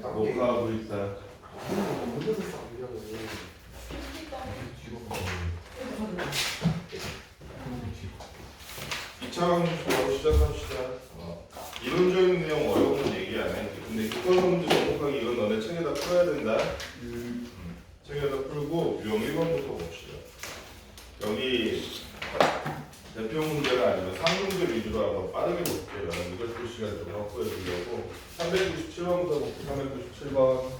녹화하고 있다. 이차원 바로 시작합시다. 이론적인 내용 어려운 건 얘기 안 해. 근데 기본 문제 정복하기 이건 너네 책에다 풀어야 된다. 책에다 풀고 유형 1번부터 봅시다. 여기 대표 문제가 아니면 상문제 위주로 한번 빠르게 볼게요. 이걸 풀 시간 좀 확보해 주려고 397번부터 볼게요. 397번.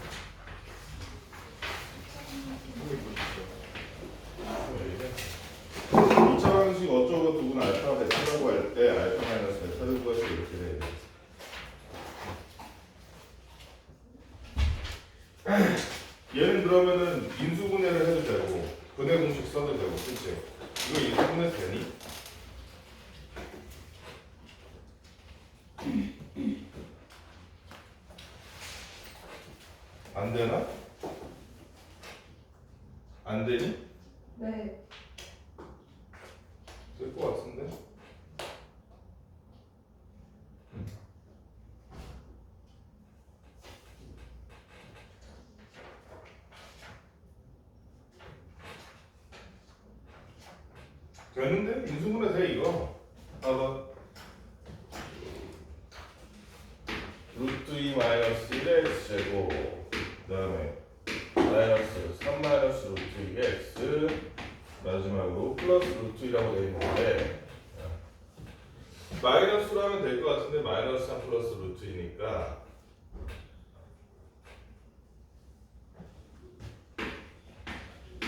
이차 방식 어쩌고 두분 알파 베타라고 할 때 알파 마이너스 베타를 구할 수 이렇게 돼요. 얘는 그러면은 인수분해를 해도 되고 분해 공식 써도 되고, 그치? 이거 인수분해 되니? 안 되나? 안 되니? 네. 될 것 같은데? 되는데? 인수분해 돼 이거. 봐봐. 루트 2 마이너스 1의 x제곱, 그 다음에 마이너스 3 마이너스 루트 2의 x, 마지막으로 플러스 루트 2라고 되어 있는데, 마이너스로 하면 될 것 같은데 마이너스 3 플러스 루트 2니까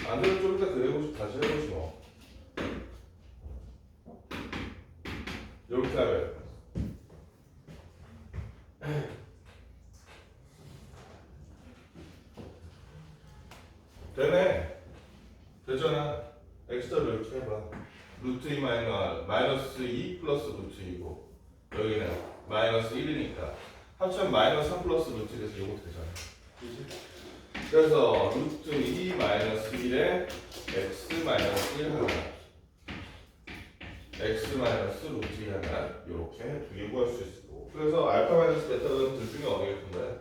안 되면 좀 이따 그래보시 다시 해보시 뭐. 이렇게 하면 되네. 되잖아. x자로 이렇게 해봐. 루트 2 마이너스 2 플러스 루트 2고 여기는 마이너스 1이니까 합치면 마이너스 3 플러스 루트 1에서 이거 되잖아. 그치? 그래서 루트 2 마이너스 1에 x 마이너스 1 하나, x 마이너스 루트 2 하나, 이렇게 두 개 구할 수 있을 거고. 그래서 알파 마이너스 베타는 둘 중에 어디가 큰 거야?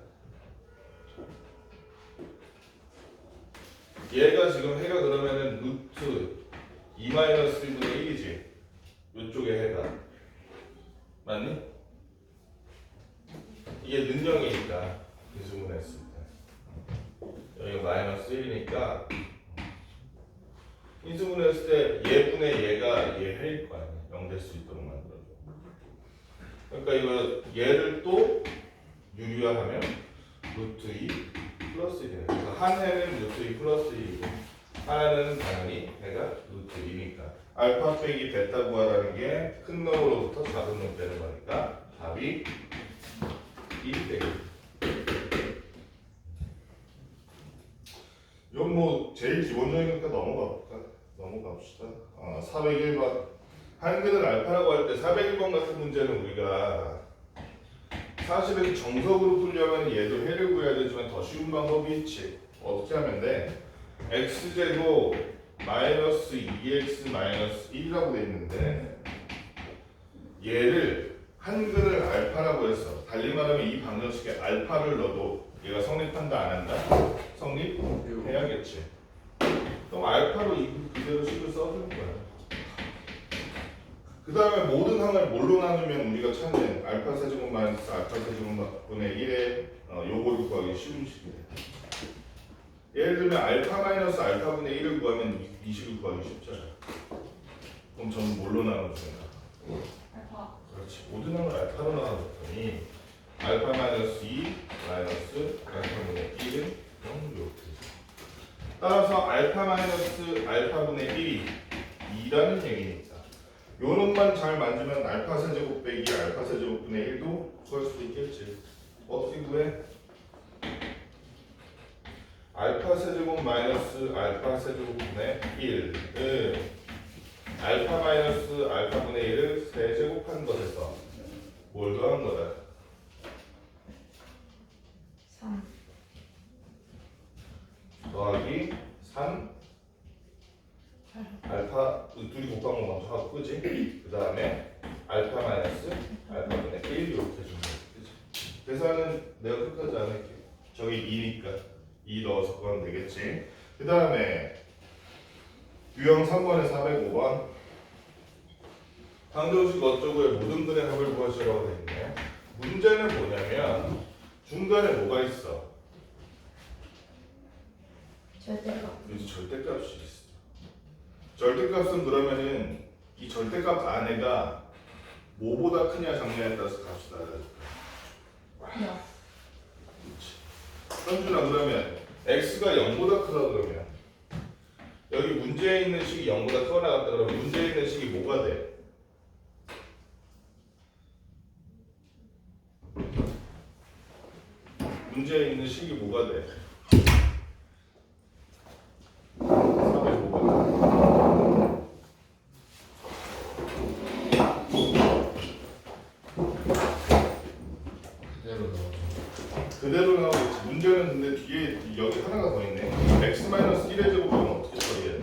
얘가 지금 해가 그러면은 루트 2 마이너스 1분의 1이지. 이쪽에 해가 맞니? 이게 능력이니까 인수분해했을 때 여기가 마이너스 1이니까 인수분해했을 때 얘분의 얘가 얘 해일 거 아니야. 0 될 수 있도록 만들어줘. 그러니까 이거 얘를 또 유리화하면 루트 2 플러스 1이네. 그래서 한 해는 루트 2 플러스 1이고 하나는 당연히 해가 루트 2니까 알파 빼기 베타 구하라는 게 큰 놈으로부터 작은 놈 빼는 거니까 답이 1이 되겠다. 이건 뭐 제일 기본적이니까 넘어갑시다. 401번. 한글을 알파라고 할 때 401번 같은 문제는 우리가 사실은 정석으로 풀려면 얘도 해를 구해야 되지만 더 쉬운 방법이 있지. 어떻게 하면 돼? x제곱 마이너스 2x 마이너스 1이라고 돼 있는데 얘를 한글을 알파라고 했어. 달리 말하면 이 방정식에 알파를 넣어도 얘가 성립한다 안 한다? 성립해야겠지. 그럼 알파로 그대로 식을 써주는 거야. 그 다음에 모든 항을 뭘로 나누면 우리가 찾는 알파 세제곱 마이너스 알파 세제곱분의 1의 요거를 구하기 쉬운 식이래. 예를 들면 알파 마이너스 알파분의 1을 구하면 이 식을 구하기 쉽잖아. 그럼 저는 뭘로 나눠주나? 알파. 그렇지. 모든 항을 알파로 나눠줬더니 알파 마이너스 2 마이너스 알파분의 1은 0 이렇게. 따라서 알파 마이너스 알파분의 1이 2라는 얘기니까 요 놈만 잘 만지면 알파 세제곱 빼기 알파 세제곱분의 1도 구할 수 있겠지. 어떻게 구해? 알파 세제곱 마이너스 알파 세제곱분의 1은 알파 마이너스 알파분의 1을 세제곱한 것에서 뭘 더한 거다? 3. 더하기 3 알파 둘이 곱한 거 먼저 하고 그지? 그 다음에 알파 마이너스 알파분의 1 이렇게 해주면 되지. 계산은 내가 끝까지 안 할게. 저기 2니까 2 넣어서 구하면 되겠지. 그 다음에 유형 3번에 405번 방정식 어쩌고의 모든 근의 합을 구하시라고 돼 있네. 문제는 뭐냐면 중간에 뭐가 있어? 절대값. 여기 절대값이 있어. 절대값은 그러면은 이 절대값 안에가 뭐보다 크냐 작냐에 따라서 값이 달라질 거야. 야. 현준아 그러면 x가 0보다 크다 그러면 여기 문제에 있는 식이 0보다 크거나 같다 그러면 문제에 있는 식이 뭐가 돼? 문제에 있는 식이 뭐가 돼? 405가 그대로 나오겠지. 문제는 근데 뒤에 여기 하나가 더 있네. x-1의 제곱은 어떻게 처리해?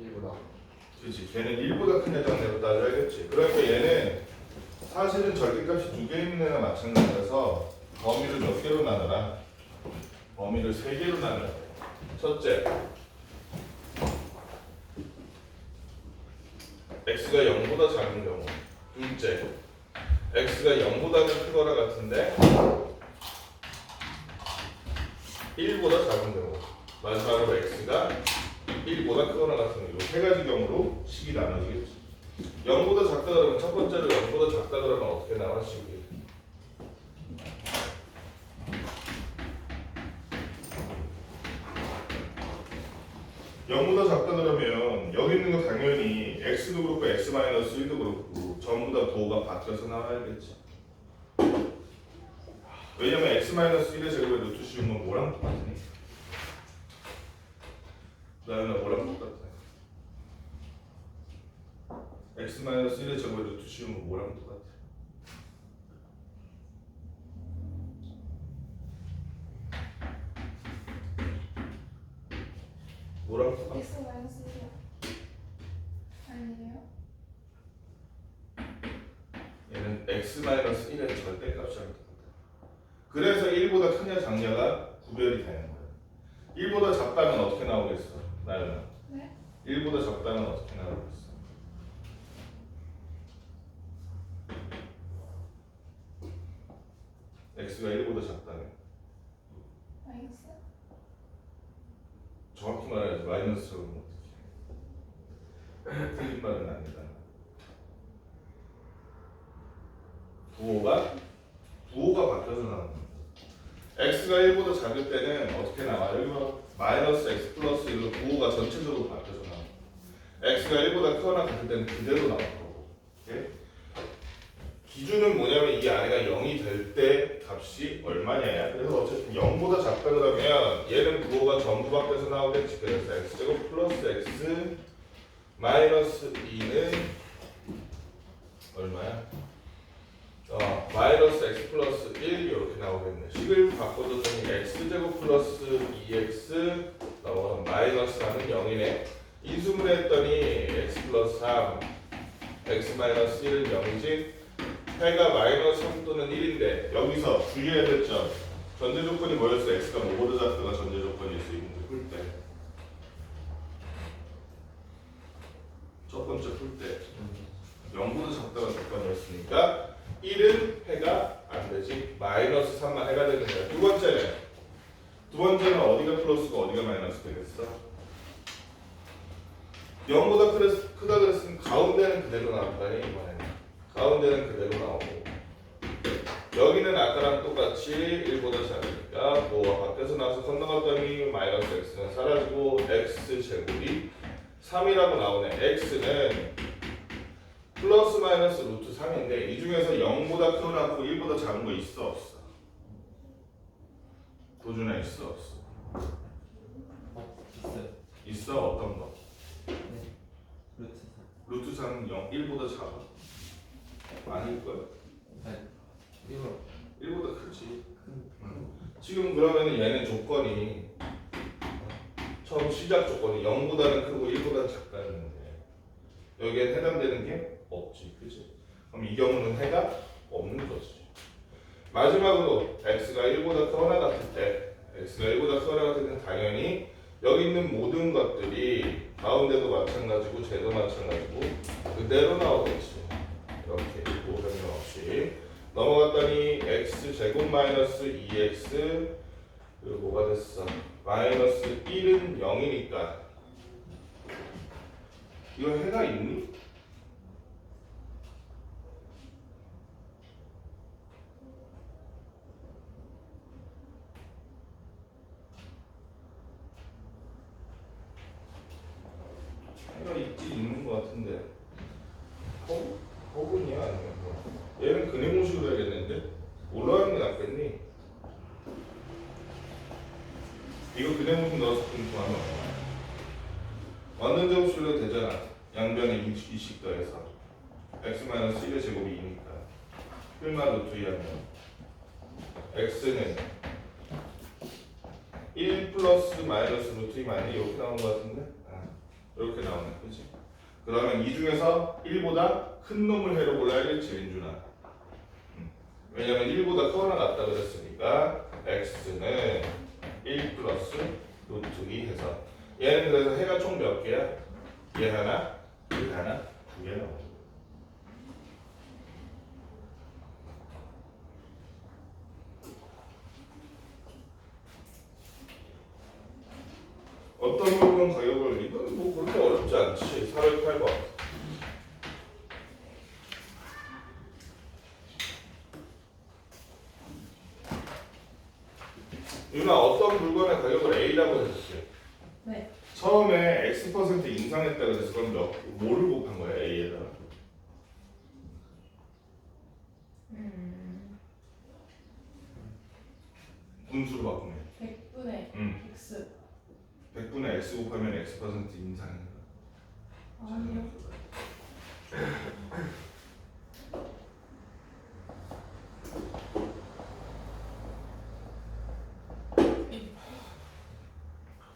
1보다 그렇지. 걔는 1보다 크냐 작냐로 따져야겠지. 그러니까 얘는 사실은 절대값이 두 개 있는 애나 마찬가지라서 범위를 몇 개로 나누라? 범위를 세 개로 나누라. 첫째, x가 0보다 작은 경우. 둘째, x가 0보다는 크거나 같은데 1보다 작은 경우. 마지막으로 x가 1보다 크거나 같은 경우. 이 세 가지 경우로 식이 나눠지겠지. 0보다 작다 그러면 첫 번째로 0보다 작다 그러면 어떻게 나와 식이? (0보다) 작다 그러면 여기 있는 거 당연히 x도 그렇고 x-1도 그렇고 전부 다 도가 바뀌어서 나와야겠지. 왜냐면 x-1의 제곱에 루트 씌우면 뭐랑 똑같으니? 나는 뭐랑 똑같아? x-1의 제곱에 루트 씌우면 뭐랑 똑같아? 뭐랑 똑같아? x 마이너스 1이야. 아니에요? 얘는 x-1의 절대값이랑 똑같아. 그래서 1보다 크냐 작냐가 구별이 되는 거야. 1보다 작다면 어떻게 나오겠어? 나연아. 네? 1보다 작다면 어떻게 나오겠어? x가 1보다 작다면 마이너스? 정확히 말해야지. 마이너스로 하면 어떡해. 틀린 말은 아니다. 부호가 바뀌어서 나오는 거야. x가 1보다 작을 때는 어떻게 나와? 여기 봐. 마이너스 x 플러스 1로 부호가 전체적으로 바뀌어서 나와. x가 1보다 크거나 같을 때는 그대로 나올 거고. 오케이? 기준은 뭐냐면 이 아래가 0이 될 때 값이 얼마냐야. 그래서 어쨌든 0보다 작다 그러면 얘는 부호가 전부 바뀌어서 나오겠지. 그래서 x제곱 플러스 x 마이너스 2는 얼마야? 마이너스 x 플러스 1 이렇게 나오겠네. 식을 바꿔줬더니 x제곱 플러스 2x 마이너스 4는 0이네. 인수분해 했더니 x 플러스 3 x 마이너스 1은 0이지. 해가 마이너스 3 또는 1인데 여기서 주의해야 될 점. 전제 조건이 뭐였어? x가 뭐보다 작다가 전제 조건일 수 있는데 풀 때. 첫 번째 풀 때 0보다 작다가 조건이었으니까 1은 해가 안 되지. 마이너스 3만 해가 되는 거야. 두 번째는 어디가 플러스고 어디가 마이너스 되겠어? 0보다 크다 그랬으면 가운데는 그대로 나올 거 아니야 이번에는. 가운데는 그대로 나오고 여기는 아까랑 똑같이 1보다 작으니까 뭐가 바뀌어서 나와서 건너갔더니 마이너스 x는 사라지고 x제곱이 3이라고 나오네. x는 플러스 마이너스 루트 3인데 이 중에서 0보다 크거나 같고 1보다 작은 거 있어 없어? 도준아 있어 없어? 있어요. 있어 어떤 거? 네. 루트 루트 3은 1보다 작아? 아닐 거야? 4. 1번. 1보다 크지. 지금 그러면 얘는 조건이 처음 시작 조건이 0보다는 크고 1보다는 작다는데 여기에 해당되는 게 없지, 그지? 그럼 이 경우는 해가 없는 거지. 마지막으로 x가 1보다 크거나 같을 때 x가 1보다 크거나 같을 때는 당연히 여기 있는 모든 것들이 가운데도 마찬가지고 쟤도 마찬가지고 그대로 나오겠지. 이렇게 변경 없이 넘어갔더니 x제곱 마이너스 2x 그리고 뭐가 됐어? 마이너스 1은 0이니까 이거 해가 있니? 해가 있지 있는 것 같은데 허분이야 아니면 뭐 얘는 근해공식으로 해야겠는데? 올라가는 게 낫겠니? 이거 근해공식 넣어서 분포하면 완전 제곱식으로 되잖아. 양변에 2씩 더해서 x-1의 제곱이 2니까 1만 루트 2 하면 x는 1 플러스 마이너스 루트 2 맞니? 이렇게 나온 것 같은데? 이렇게 나오네, 그치? 그러면 이 중에서 1보다 큰 놈을 해로 골라야겠지, 민준아. 왜냐면 1보다 크거나 같다 그랬으니까 x는 1 플러스 루트 2 해서 얘는 그래서 해가 총 몇 개야? 얘 하나, 얘 하나, 두 개 나오는 거야. 어떤 물건 가격을 이건 뭐 그렇게 어렵지 않지. 408번. 유나 어떤 물건의 가격을 A라고 했었어요? 네. 처음에 X% 인상했다 그래서 그럼 뭐를 곱한 거야 A에다가? 분수로 바꾸면 100분의 X. 100분의 X 곱하면 X% 인상인 거야. 아니요.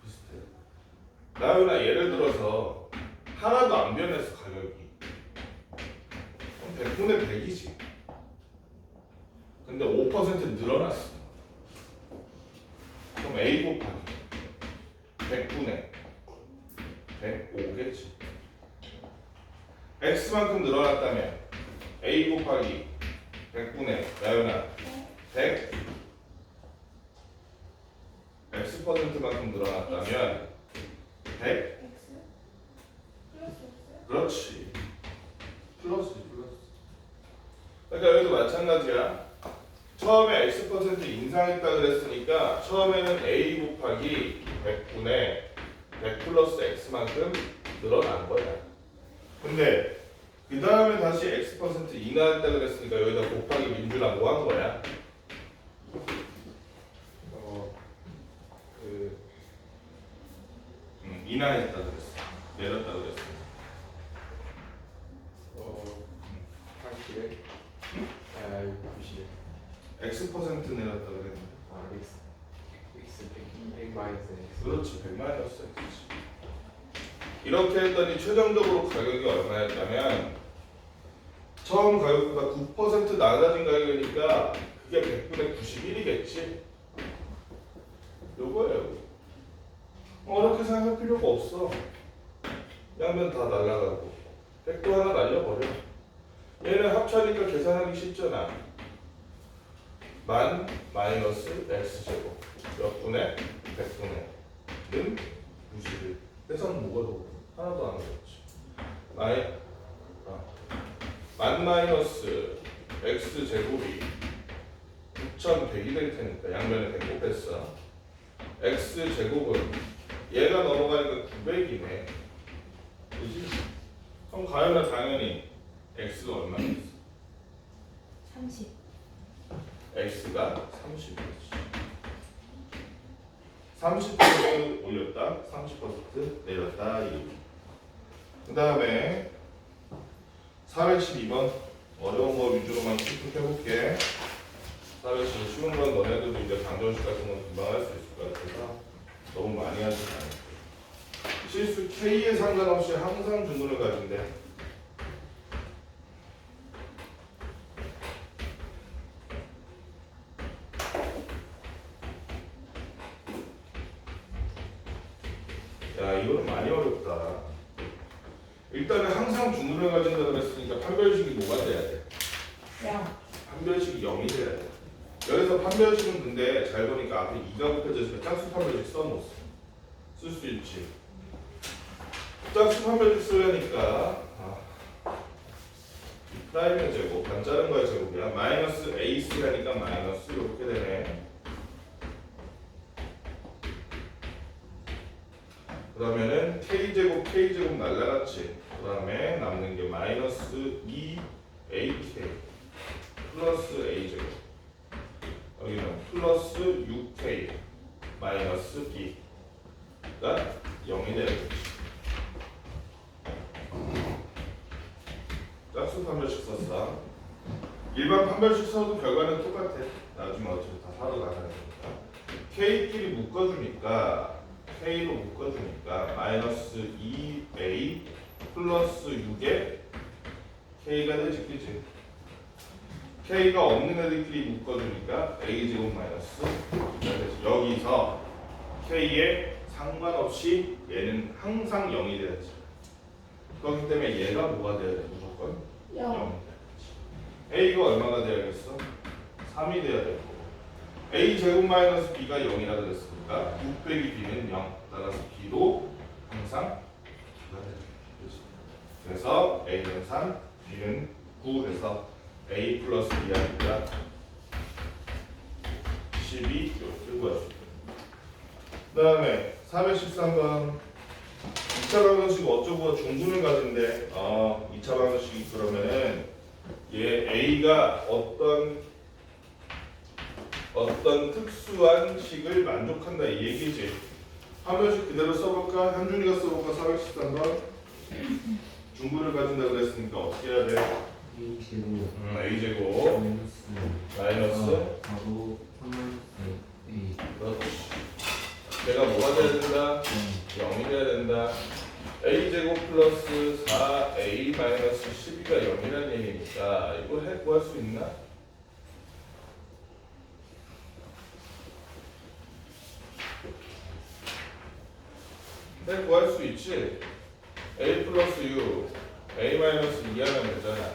비슷해. 나유나 예를 들어서 하나도 안 변했어 가격이. 그럼 100분의 100이지. 근데 5% 늘어났어. 그럼 A 곱하기 100분의 105겠지. X만큼 늘어났다면 A 곱하기 100분의 나연아 100 X%만큼 늘어났다면 100 X 플러스 X. 그렇지. 플러스. 그러니까 여기도 마찬가지야. 처음에 X% 인상했다 그랬으니까 처음에는 A 곱하기 100분의 100 플러스 X만큼 늘어난 거야. 근데 그 다음에 다시 X% 인하했다 그랬으니까 여기다 곱하기 민주랑 뭐 한 거야? 인하했다 그랬어. 내렸다 그랬어. 80에 90에 X% 내렸다 그랬는데. X 100 마이너스 X. 그렇지. 100 마이너스 X지. 이렇게 했더니 최종적으로 가격이 얼마였냐면 처음 가격보다 9% 낮아진 가격이니까 그게 100분의 91이겠지. 요거예요. 어렵게 생각할 필요가 없어. 양면 다 날라가고 100도 하나 날려버려. 얘는 합차니까 계산하기 쉽잖아. 만 마이너스 X제곱 몇 분의 100분의 는 91. 계산 뭐가 더 하나도 안 어렵지. 만 마이너스 X 제곱이 9100이 될 테니까 양면에 100 곱했어. X 제곱은 얘가 넘어가니까 900이네. 그지? 그럼 가연은 당연히 X가 얼마겠어? 30. X가 30이지. 30% 올렸다, 30% 내렸다. 그 다음에 412번 어려운 거 위주로만 쭉 해볼게. 412 쉬운 건 너네들도 이제 방정식 같은 건 금방 할 수 있을 것 같아서 너무 많이 하지 않을게. 실수 K에 상관없이 항상 주문을 가진대. 이거는 많이 어렵다. 일단은 항상 중근을 가진다 그랬으니까 판별식이 뭐가 돼야 돼? 야. 판별식이 0이 돼야 돼. 여기서 판별식은 근데 잘 보니까 앞에 2가 붙여져서 짝수 판별식 써놓았어. 쓸 수 있지. 짝수 판별식 쓰려니까 프라임의 제곱, 반자른 거의 제곱이야. 마이너스 AC 하니까 마이너스 이렇게 되네. 그러면은 K제곱, K제곱 날라갔지. 그 다음에 남는 게 마이너스 2AK 플러스 A제곱. 여기는 플러스 6K 마이너스 B가 0이 되는 거지. 짝수 판별식 썼어. 일반 판별식 써도 결과는 똑같아. 나중에 어차피 다 사로 나가는 거니까. K끼리 묶어주니까 K로 묶어주니까 마이너스 2A 플러스 6에 K가 되지, 그치? K가 없는 애들끼리 묶어주니까 A제곱 마이너스 되지. 여기서 K에 상관없이 얘는 항상 0이 돼야지. 그렇기 때문에 얘가 뭐가 돼야 돼? 무조건 0. A가 얼마가 돼야겠어? 3이 돼야 되고 A 제곱 마이너스 B가 0이라 그랬으니까 6 빼기 B는 0. 따라서 B도 항상 9가 되죠. 그래서 A는 3, B는 9 해서 A 플러스 B 하니까 12 이렇게 구할 수 있습니다. 그 다음에 413번 2차 방정식 어쩌고 중분을 가진대. 2차 방정식이 그러면은 얘 A가 어떤 특수한 식을 만족한다 이 얘기지. 판별식 그대로 써볼까? 현준이가 써볼까? 413번 중분을 가진다 그랬으니까 어떻게 해야 돼? A제곱 A제곱 마이너스 4도 3마이너스 A 그렇지. 내가 뭐가 돼야 된다? 0이 돼야 된다. A제곱 플러스 4A 마이너스 12가 0이라는 얘기니까 이걸 구할 수 있나? 구할 수 있지. A 플러스 6 A 마이너스 2 하면 되잖아.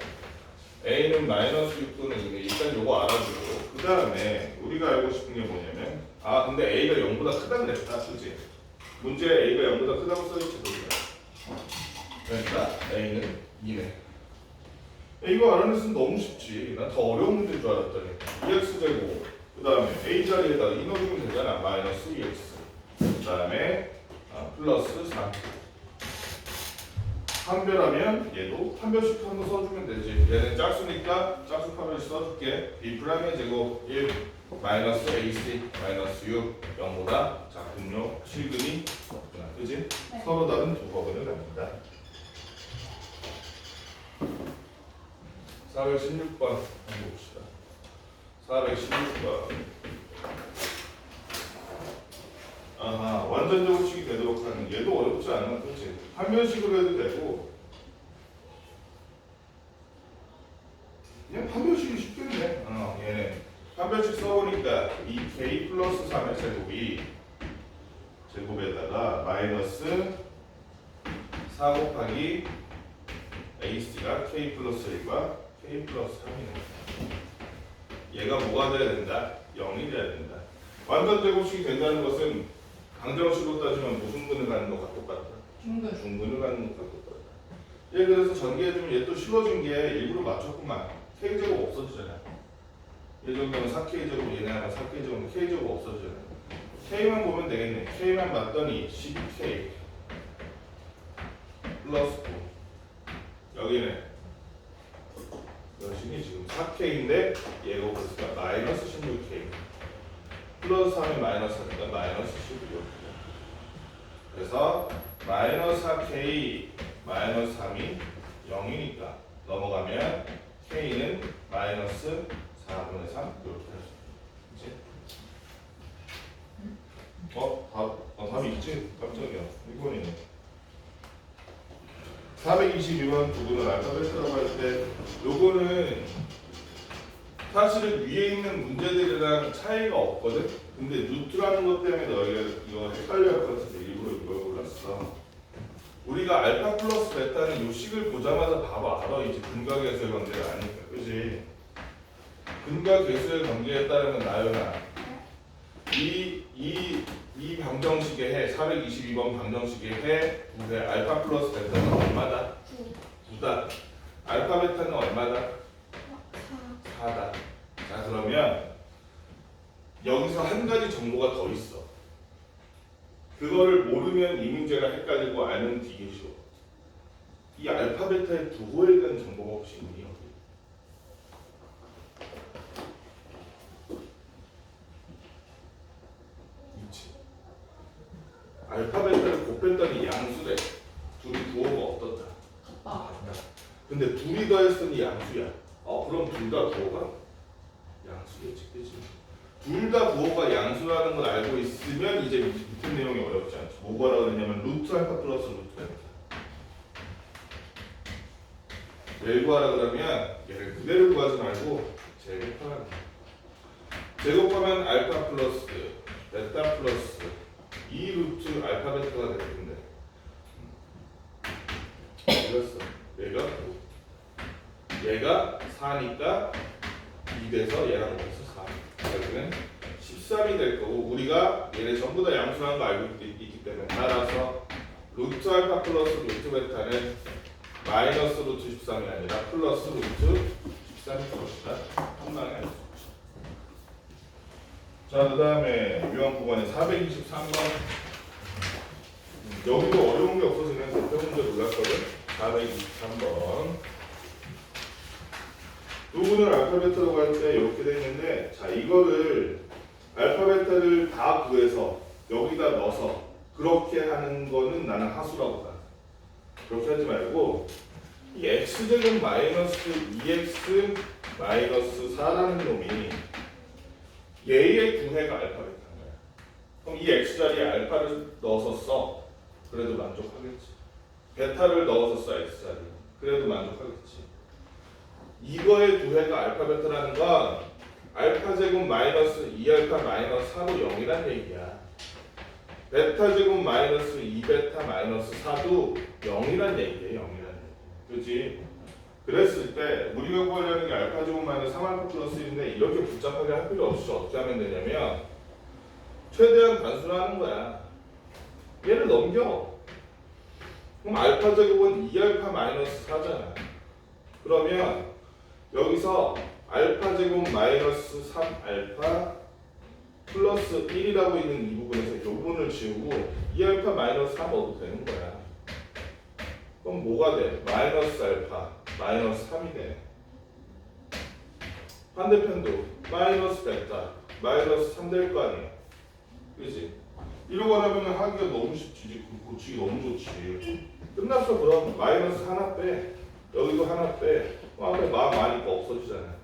A는 마이너스 6 또는 2. 일단 요거 알아주고 그 다음에 우리가 알고 싶은 게 뭐냐면 근데 A가 0보다 크다 그랬다. 그치? 문제에 A가 0보다 크다고 써있지. 그러니까 A는 2네. 이거 알아냈으면 너무 쉽지. 난 더 어려운 문제인 줄 알았더니 2x제곱 그 다음에 A 자리에다가 2 넣어주면 되잖아. 마이너스 2x 그 다음에 플러스 3 판별하면 얘도 판별식 한번 써주면 되지. 얘는 짝수니까 짝수 판별식 써줄게. B 프라임의 제곱 1 마이너스 AC 마이너스 6 0보다 작군요. 실근이 없구나. 그지? 네. 서로 다른 두 법은을 갑니다. 416번 한번 봅시다. 416번 완전 제곱식이 되도록 하는 얘도 어렵지 않아. 그렇지? 판별식으로 해도 되고 그냥 판별식이 쉽겠네. 얘는 판별식 써보니까 이 K 플러스 3의 제곱에다가 마이너스 4 곱하기 AC가 K 플러스 1과 K 플러스 3이네. 얘가 뭐가 돼야 된다? 0이 돼야 된다. 완전 제곱식이 된다는 것은 방정식으로 따지면 무슨 근을 가는 것과 똑같다? 중근을 가는 것과 똑같다. 얘 그래서 전개해주면 얘 또 쉬워진 게 일부러 맞췄구만. K제곱 없어지잖아. 얘 정도면 4K제곱 얘네 하나 4K제곱 K제곱 없어지잖아. K만 보면 되겠네. K만 맞더니 12K 플러스 9 여기는 여신이 지금 4K인데 얘가 그랬으니까 마이너스 16K 플러스 3이 마이너스 하니까 마이너스 16 그래서 마이너스 4K 마이너스 3이 0이니까 넘어가면 K는 마이너스 4분의 3 이렇게 할 수 있지? 답이 있지? 깜짝이야. 1번이네. 422번 부분을 알파벳이라고 할 때 요거는 사실은 위에 있는 문제들이랑 차이가 없거든? 근데 루트라는 것 때문에 너희가 이거 헷갈려 할 것 같은데 일부러 이걸 골랐어. 우리가 알파 플러스 베타는 요 식을 보자마자 바로 알아. 이제 근과 계수의 관계가 아니까. 그지? 근과 계수의 관계에 따르면 나연아 이 방정식의 해 422번 방정식의 해 근데 알파 플러스 베타는 얼마다? 9다. 알파 베타는 얼마다? 4다. 자 그러면 여기서 한 가지 정보가 더 있어. 그거를 모르면 이 문제가 헷갈리고 알면 되게 쉬워. 이 알파 베타의 부호에 대한 정보가 혹시 있니? 여기? 있지. 알파 베타를 곱했더니 양수래. 둘이 부호가 어떻다? 같다. 근데 둘이 더했으니 양수야. 그럼 둘 다 부호가 양수겠지, 그치? 둘 다 부호가 양수라는 걸 알고 있으면 이제 밑에 내용이 어렵지 않죠. 뭐가 그러냐면 루트 알파 플러스 루트 베타. 얘를 구하라 그러면 얘를 그대로 구하지 말고 제곱하면 제곱하면 알파 플러스 베타 플러스 2 루트 알파 베타가 될 텐데 이랬어. 얘가 4니까 2돼서 얘랑 여기서 4. 여기는 13이 될 거고 우리가 얘네 전부 다 양수라는 거 알고 있기 때문에 따라서 루트 알파 플러스 루트 베타는 마이너스 루트 13이 아니라 플러스 루트 13일 것이다. 한방에 알 수 있죠. 자, 그 다음에 유형 9번에 423번. 여기도 어려운 게 없어지면 대표 문제 놀랐거든. 423번. 두 분을 알파벳으로 할 때 이렇게 돼 있는데, 자, 이거를 알파벳을 다 구해서 여기다 넣어서 그렇게 하는 거는 나는 하수라고 봐. 그렇게 하지 말고 이 x제곱 마이너스 2x 마이너스 4라는 놈이 얘의 구해가 알파벳인 거야. 그럼 이 x자리에 알파를 넣어서 써. 그래도 만족하겠지. 베타를 넣어서 써 x자리에. 그래도 만족하겠지. 이거의 구해가 알파 베타라는 건 알파 제곱 마이너스 2알파 마이너스 4도 0이란 얘기야. 베타 제곱 마이너스 2베타 마이너스 4도 0이란 얘기예요. 0이란 얘기. 그렇지? 그랬을 때 우리가 구하려는 게 알파 제곱 마이너스 3알파 플러스 1인데 이렇게 복잡하게 할 필요 없이 어떻게 하면 되냐면 최대한 단순화하는 거야. 얘를 넘겨. 그럼 알파 제곱은 2알파 마이너스 4잖아. 그러면 여기서 알파 제곱 마이너스 3알파 플러스 1이라고 있는 이 부분에서 이 부분을 지우고 2알파 마이너스 3 넣어도 되는 거야. 그럼 뭐가 돼? 마이너스 알파 마이너스 3이 돼. 반대편도 마이너스 베타 마이너스 3 될 거 아니야. 그지? 이러고 나면 하기가 너무 쉽지. 고치기 너무 좋지. 끝났어. 그럼 마이너스 하나 빼. 여기도 하나 빼. 앞에 많으니까 없어지잖아.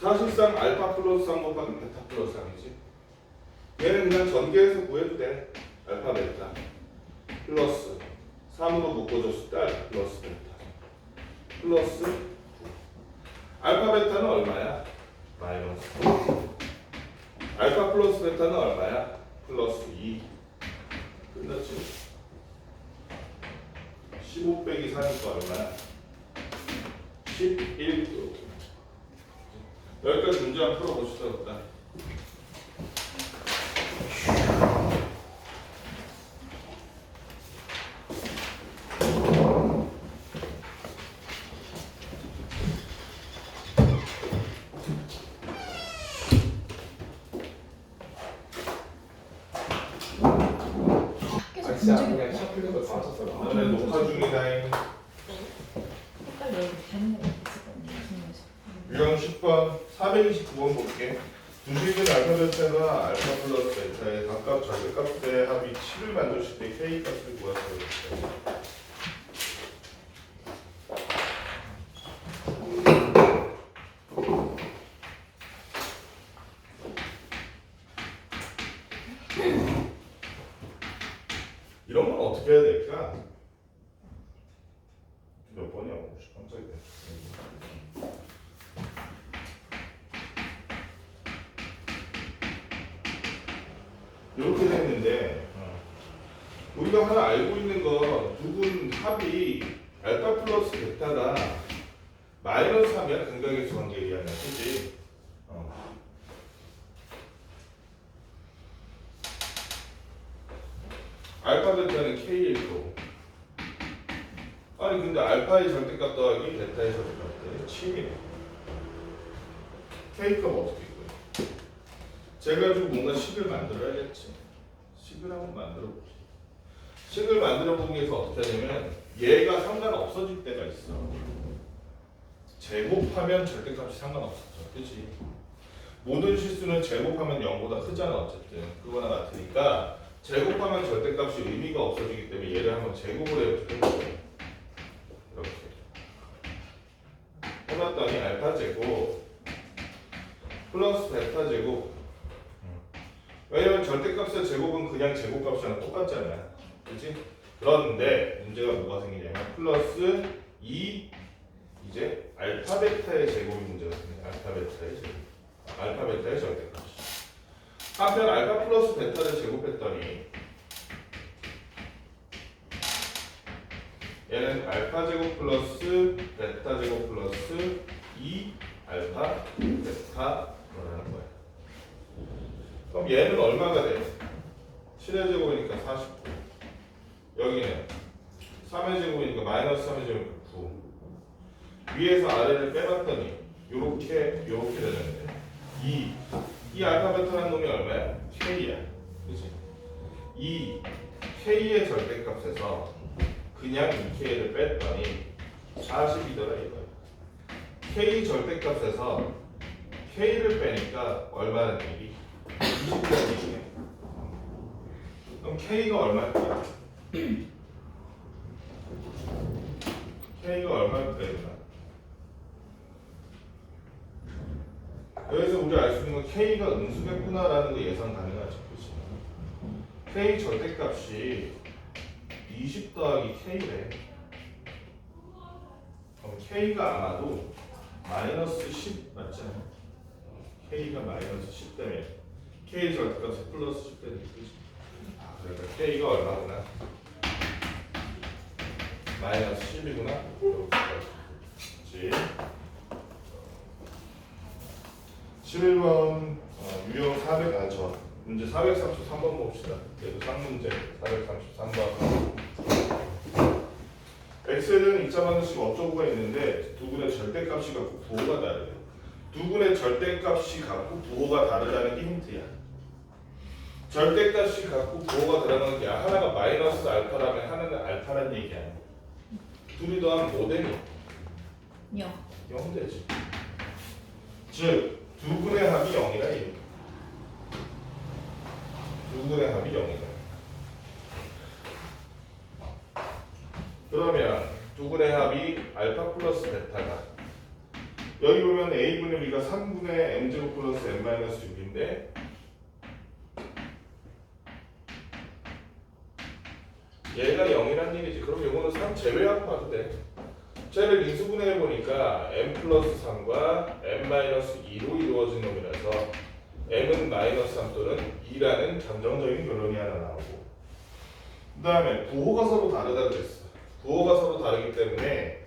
사실상 알파 플러스 3 곱하기 베타 플러스 3이지. 얘는 그냥 전개해서 구해도 돼. 알파 베타 플러스 3으로 묶어줬을 때 알파 플러스 베타 플러스 9. 알파 베타는 얼마야? 마이너스 9. 알파 플러스 베타는 얼마야? 플러스 2. 끝났지? 15 빼기 4니까 얼마야? 11. 여기까지 문제 한번 풀어봅시다. 일단. 학교에서 진짜 본 적이 그냥 없어. 샤플린 거 맞췄어. 오늘 녹화 중이다잉. 헷갈려. 재밌는 거 있었거든요. 유형 10번 429번 볼게. 주식은 알파 베타가 알파 플러스 베타의 각각 절대값의 합이 7을 만족시킬 때 K 값을 구하세요. 이런 건 어떻게 해야 될까? 몇 번이야? 깜짝이야. 이렇게 됐는데 우리가 하나 알고 있는 건 두분 합이 알파 플러스 베타가 마이너스 하면 근각의 관계 의하면 그지? 알파 베타는 K일 거고. 아니 근데 알파의 절대값 더하기 베타의 절대값 7이네. K값 어떻게 있고요? 제가 좀 뭔가 식을 만들어야겠지. 식을 한번 만들어 봅시다. 식을 만들어 보기 위해서 어떻게 하냐면 얘가 상관없어질 때가 있어. 제곱하면 절대값이 상관없었죠. 그치? 모든 실수는 제곱하면 0보다 크잖아. 어쨌든 그거나 같으니까 제곱하면 절대값이 의미가 없어지기 때문에 얘를 한번 제곱을 해볼게요. 이렇게 해봤더니 알파 제곱 플러스 베타 제곱. 왜냐면 절대값의 제곱은 그냥 제곱값이랑 똑같잖아요. 그치? 그런데 문제가 뭐가 생기냐면 플러스 2 이제 알파 베타의 제곱이 문제가 생겨요. 알파 베타의 제곱. 알파 베타의 절대값. 한편 알파 플러스 베타를 제곱했더니 얘는 알파 제곱 플러스 베타 제곱 플러스 2 알파 베타라는 거예요. 그럼 얘는 얼마가 돼? 7의 제곱이니까 49. 여기는 3의 제곱이니까 마이너스 3의 제곱이니까 9. 위에서 아래를 빼봤더니 요렇게 되는데 이 알파 베타라는 놈이 얼마야? K야. 그치? 이 K의 절대값에서 그냥 이 K를 뺐더니 40이더라 이거. K 절대값에서 K를 빼니까 얼마는 얘기? 20이라는 얘기네. 그럼 K가 얼마일까? K가 얼마일까? 여기서 우리 알 수 있는 건 K가 음수겠구나라는 거 예상 가능하죠. 그치? K 절대값이 20 더하기 K래. 그럼 K가 아마도 마이너스 10 맞잖아요. K가 마이너스 10 때문에 K 절대값이 플러스 10 때문에 그치? 그러니까 K가 얼마구나? 마이너스 10이구나. 그렇지. 11번 유형 400 저 문제 433번 봅시다. 얘도 쌍문제 433번. x에 대한 입자방정식 어쩌고가 있는데 두 분의 절대값이 갖고 부호가 다르대요. 두 분의 절대값이 갖고 부호가 다르다는 게 힌트야. 절대값이 갖고 부호가 다르다는 게 하나가 마이너스 알파라면 하나는 알파라는 얘기 아니야. 둘이 더하면 뭐 되니? 0. 0 되지. 즉 두 분의 합이 0이라 이거. 두 분의 합이 0이다. 그러면 두 분의 합이 알파 플러스 베타가 여기 보면 a분의 b가 3분의 m제곱 플러스 n-6인데 얘가 0이란 얘기지. 그럼 이거는 3 제외하고 봐도 돼. 쟤를 인수분해해 보니까 m 플러스 3과 n-2로 이루어진 놈이라서 m은 마이너스 3 또는 2라는 잠정적인 결론이 하나 나오고, 그 다음에 부호가 서로 다르다 그랬어. 부호가 서로 다르기 때문에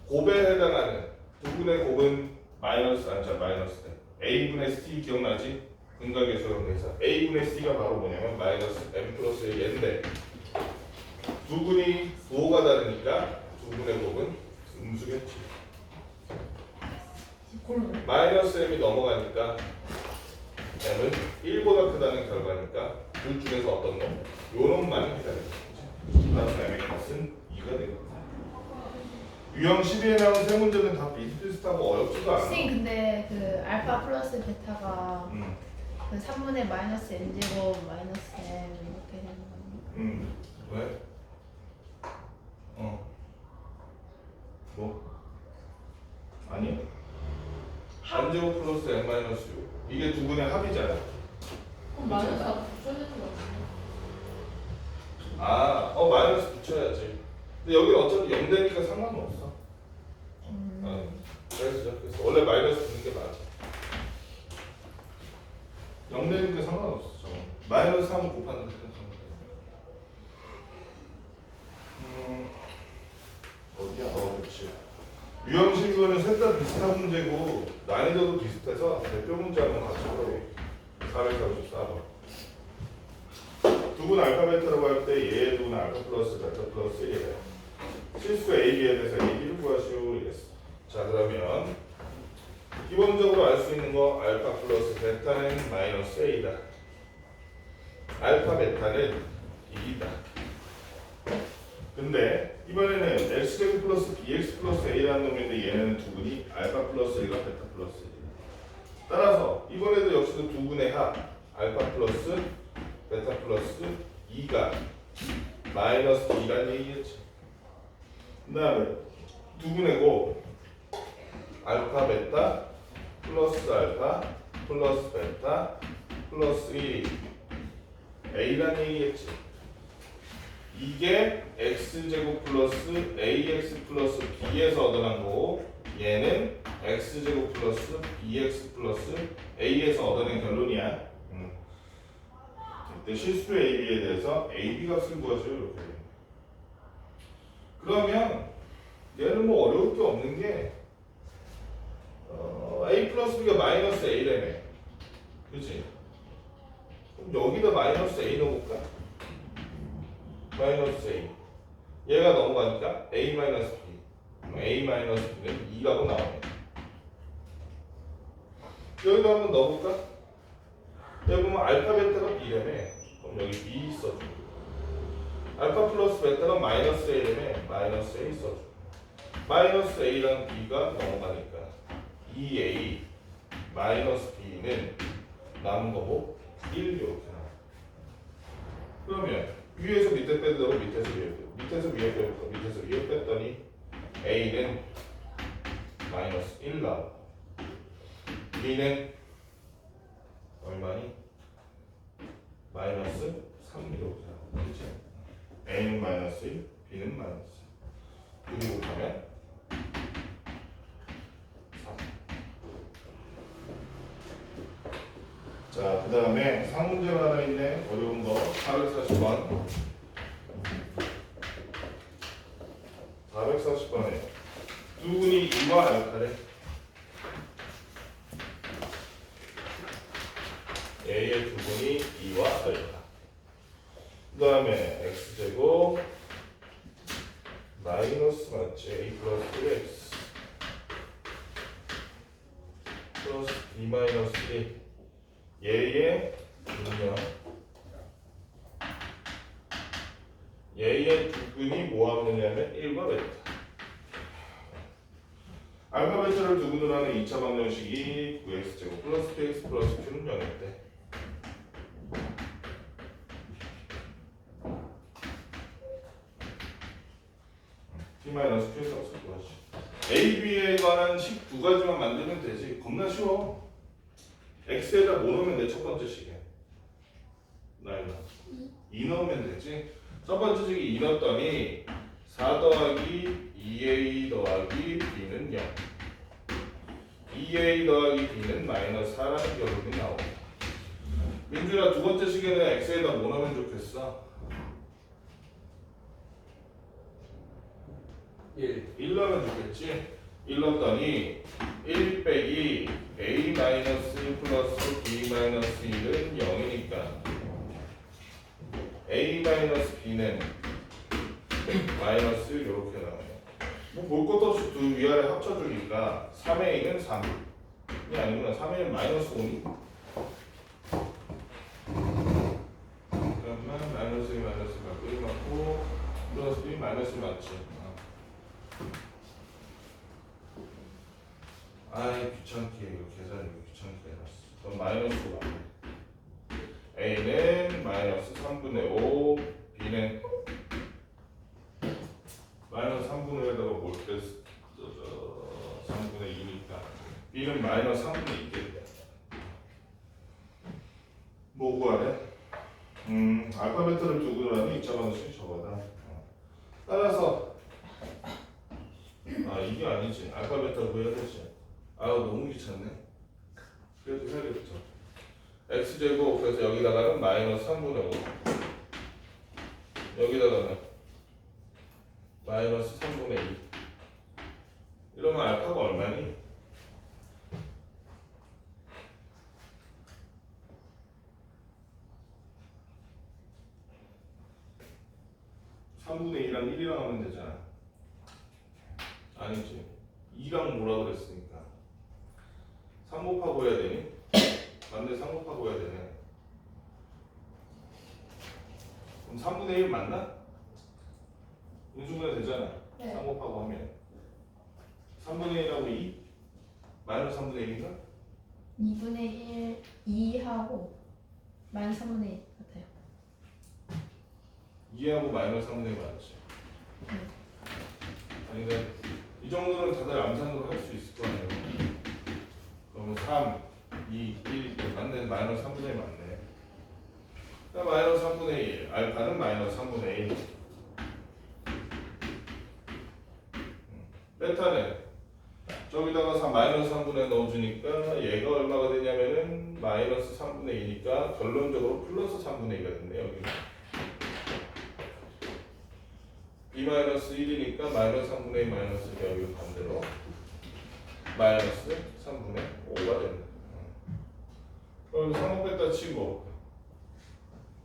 곱에 해당하는 두 분의 곱은 마이너스 돼. a분의 c 기억나지? 근각의 소형대사 a분의 c가 바로 뭐냐면 마이너스 m 플러스 얘인데 두 분이 부호가 다르니까 두 분의 곱은 음수겠지. 마이너스 m이 넘어가니까 m은 1보다 크다는 결과니까 둘 중에서 어떤 놈? 요 놈만 기다리는 거지. 따라서 m의 값은 2가 되거든. 유형 12에 나온 세 문제는 다 비슷비슷하고 어렵지도 않아. 선생님 근데 그 알파 플러스 베타가 그 3분의 마이너스 n제곱 마이너스 n 이렇게 되는 거예요? 왜? 뭐? 아니야. n제곱 플러스 n-6 이게 두 분의 합이잖아. 마이너스 써주는 거 같은데? 마이너스 붙여야지. 근데 여기 어차피 0 되니까 상관없어. 그래서 원래 마이너스 붙는 게 맞아. 0 되니까 상관없어. 마이너스 3을 곱하는 게 상관없어. 비슷한 문제고 난이도도 비슷해서 대표 문제 한번 같이 풀어볼게요. 434번. 두분 알파 베타라고 할 때 얘의 두분 알파 플러스 베타 플러스 1이래요. 실수 A, B에 대해서 A, B를 구하시오 이랬어. 자 그러면 기본적으로 알 수 있는 거 알파 플러스 베타는 마이너스 A다. 알파 베타는 2이다. 근데 이번에는 x제곱 플러스 bx 플러스 a라는 놈인데 얘는 두근이 알파 플러스 1과 베타 플러스 1이다. 따라서 이번에도 역시도 두근의 합 알파 플러스 베타 플러스 2가 마이너스 2란 얘기겠지. 그 다음에 두근의고 알파 베타 플러스 알파 플러스 베타 플러스 1이 a란 얘기겠지. 이게 x제곱 플러스 ax 플러스 b에서 얻어난 거고 얘는 x제곱 플러스 bx 플러스 a에서 얻어낸 결론이야. 이때 실수 ab에 대해서 ab 값을 구하죠. 이렇게. 그러면 얘는 뭐 어려울 게 없는 게 a 플러스 b가 마이너스 a라며. 그치? 그럼 여기다 마이너스 a 넣어볼까? 마이너스 a 얘가 넘어가니까 a 마이너스 b a 마이너스 b는 2라고 나오네. 여기다 한번 넣어볼까? 여기 보면 알파 베타가 b라며. 그럼 여기 b 써줘. 알파 플러스 베타가 마이너스 a라며. 마이너스 a 써줘. 마이너스 a랑 b가 넘어가니까 2a 마이너스 b는 남은 거고 1 이렇게 나와. 그러면 위에서 밑에 빼더라도 밑에서 위에 빼고 밑에서 위에 빼고 밑에서 위에 뺐더니 a는 마이너스 1 나오고 b는 얼마니? 마이너스 3 이렇게 나오고 그치? a는 마이너스 1, b는 마이너스 1 그리고 가면 3. 자, 그 다음에 상문제가 하나 있네. 어려운 거 440번 440번에 두근이 2와 알파래. A의 두근이 2와 알파. 그 다음에 x제곱 마이너스 맞지? a 플러스 1x 플러스 b 마이너스 1 얘의 분명 얘의 두근이 뭐 하느냐면 1과 베타. 알파 베타를 두근으로 하는 2차 방정식이 9x제곱 플러스 px 플러스 q는 0인데 p 마이너스 q의 값을 구하시. a, b에 관한 식 두 가지만 만들면 되지. 겁나 쉬워. x에다 뭐 넣으면 돼? 첫 번째 식에 나이가 2 넣으면 되지. 첫 번째 식에 2 넣었더니 4 더하기 2a 더하기 b는 0 2a 더하기 b는 마이너스 4라는 결론이 나오고 민준아 두 번째 식에는 x에다 뭐 넣으면 좋겠어? 1 넣으면 좋겠지. 1 넣었더니 1 빼기 a 마이너스 플러스 b 마이너스 1은 0이니까 a 마이너스 b는 마이너스 이렇게 나와요. 뭐 볼 것도 없이 두 위아래 합쳐주니까 3a는 3이 아니구나. 3a는 마이너스 5니? 그러면 마이너스 1 마이너스 1 맞고 플러스 b 마이너스 1 맞지. 아이 귀찮게 이거 계산이 귀찮게 해놨어. 그럼 마이너스 5 a는 마이너스 3분의 5 b는 마이너스 3분의 5에다가 뭘 뺐어? 3분의 2니까 b는 마이너스 3분의 2겠다. 뭐 구하래? 알파 베타를 두고 나니 2차 방정식 저거다. 따라서 이게 아니지. 알파 베타 구해야 되지. 너무 귀찮네. 그래도 해야겠죠. x제곱 그래서 여기다가는 마이너스 3분의 5 여기다가는 마이너스 3분의 2 이러면 알파가 얼마니? 3분의 2랑 1이랑 하면 되잖아. 아니지. 2랑 뭐라 그랬으니까. 3 곱하고 해야 되니? 맞네, 3 곱하고 해야 되네. 그럼 3분의 1 맞나? 인수분해 되잖아. 네. 3 곱하고 하면. 3분의 1하고 2? 마이너스 3분의 1인가? 2분의 1, 2하고 마이너스 3분의 1 같아요. 2하고 마이너스 3분의 1 맞지? 네. 아니, 근데 이 정도는 다들 암산으로 할 수 있을 거 아니에요. 그러면 3, 2, 1 맞네. 마이너스 3분의 1 맞네. 그러니까 마이너스 3분의 1 알파는 마이너스 3분의 1 베타는 저기다가 3, 마이너스 3분의 넣어주니까 얘가 얼마가 되냐면은 마이너스 3분의 2니까 결론적으로 플러스 3분의 2가 됐네. 여기 b 마이너스 1이니까 마이너스 3분의 2 마이너스 1 여기 반대로 마이너스 3분의 5가 된다. 그럼 3억 뺐다 치고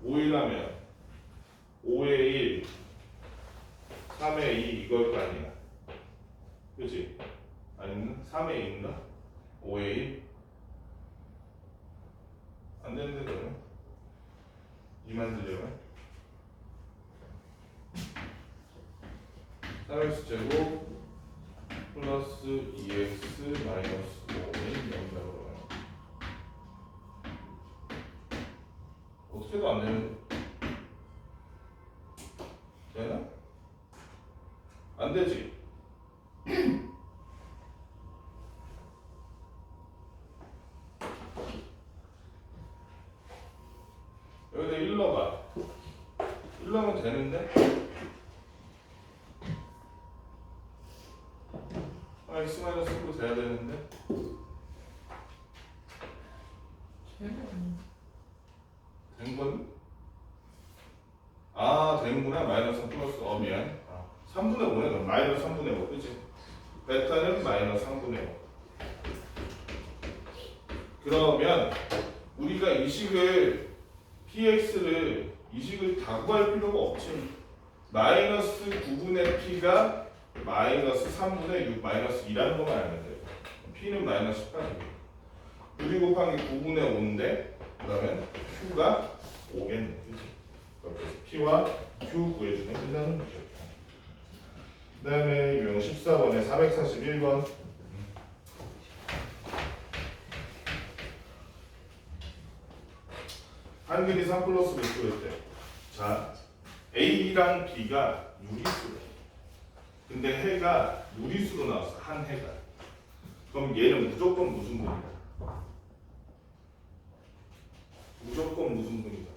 5일 하면 5의 1 3의 2 이걸 거 아니야. 그치? 아니면 3의 2인가? 5의 1? 안 되는데 그러면 2 만들려면 3x 제곱 플러스 2x 마이너스 5는 0이라고 그러면 어떻게 해도 안 되는 되나? 안 되지? 여기다 1 넣어봐. 1 넣으면 되는데? x 마이너스 1로 돼야 되는데? 된 건? 아, 되는구나. 마이너스 3 플러스, 미안. 3분의 5네. 그럼 마이너스 3분의 5, 그치? 베타는 마이너스 3분의 5. 그러면 우리가 이 식을 px를 이 식을 다 구할 필요가 없지. 마이너스 9분의 p가 마이너스 3분의 6 마이너스 2라는 것만 알면 돼요. p는 마이너스 18이고 9 곱하기 9분의 5인데 그러면 q가 5겠네. 그치? 그래서 p와 q 구해주면 된다는 거죠. 그 다음에 유형 14번에 441번 한글이 3 플러스 루트일 때 자, A랑 B가 유리수래. 근데 해가 유리수로 나왔어. 한 해가. 그럼 얘는 무조건 무슨 분이다? 무조건 무슨 분이다?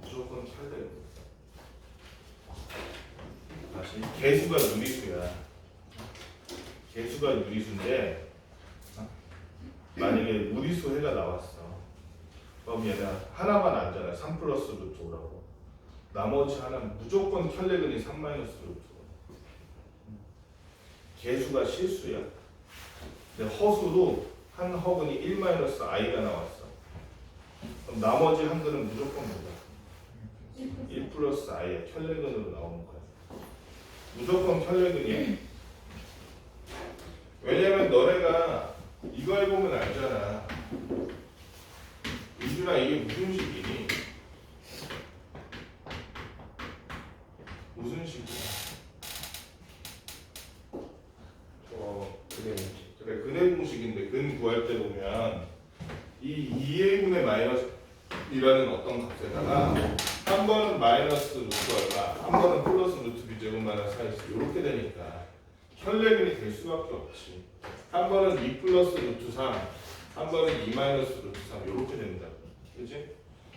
무조건 찰대. 다시 개수가 유리수야. 개수가 유리수인데 만약에 무리수 해가 나왔어. 그럼 얘는 하나만 알잖아. 3 플러스 루트 5라고. 나머지 하나는 무조건 켤레근이 3 마이너스 루트 5. 개수가 실수야. 근데 허수로 한 허근이 1 마이너스 i가 나왔어. 그럼 나머지 한 근은 무조건 뭐야? 1 플러스 i야. 켤레근으로 나오는 거야. 무조건 켤레근이야. 왜냐면 너네가 이거 해보면 알잖아. 유준아 이게 무슨 식이니? 무슨 식이야? 그래 근의 공식인데 근 구할 때 보면 이 2a분의 마이너스이라는 어떤 값에다가 한 번은 마이너스 루트 얼마, 한 번은 플러스 루트 b제곱 마이너스 4x 이렇게 되니까 혈례근이 될 수밖에 없지. 한 번은 2 플러스 루트 3, 한 번은 2 마이너스 루트 3 이렇게 된다. 그치?